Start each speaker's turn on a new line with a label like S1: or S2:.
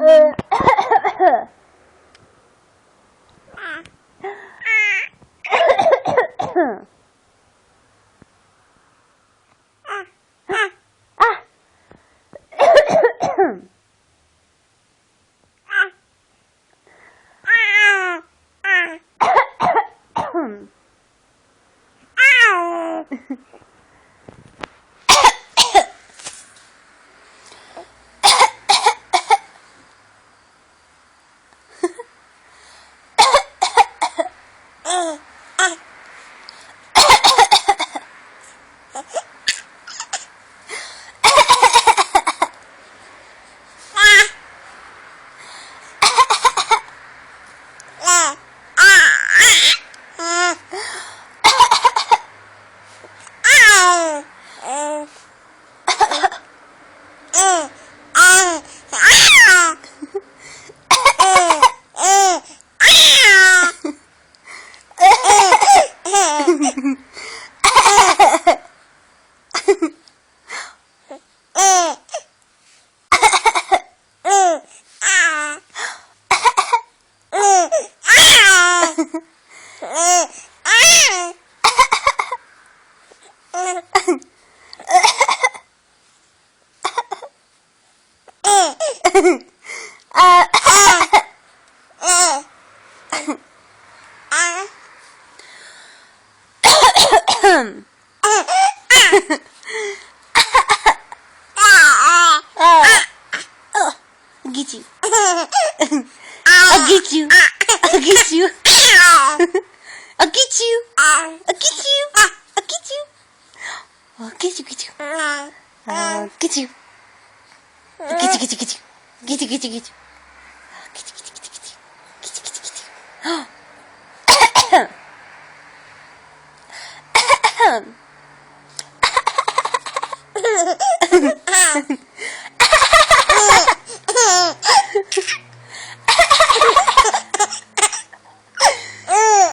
S1: Get you. I'll get you. I'll get you. I'll get you. I'll get you. I'll get you. I'll get you. Get you. Get you. Get you. Get you. Get you. Get you. Get you.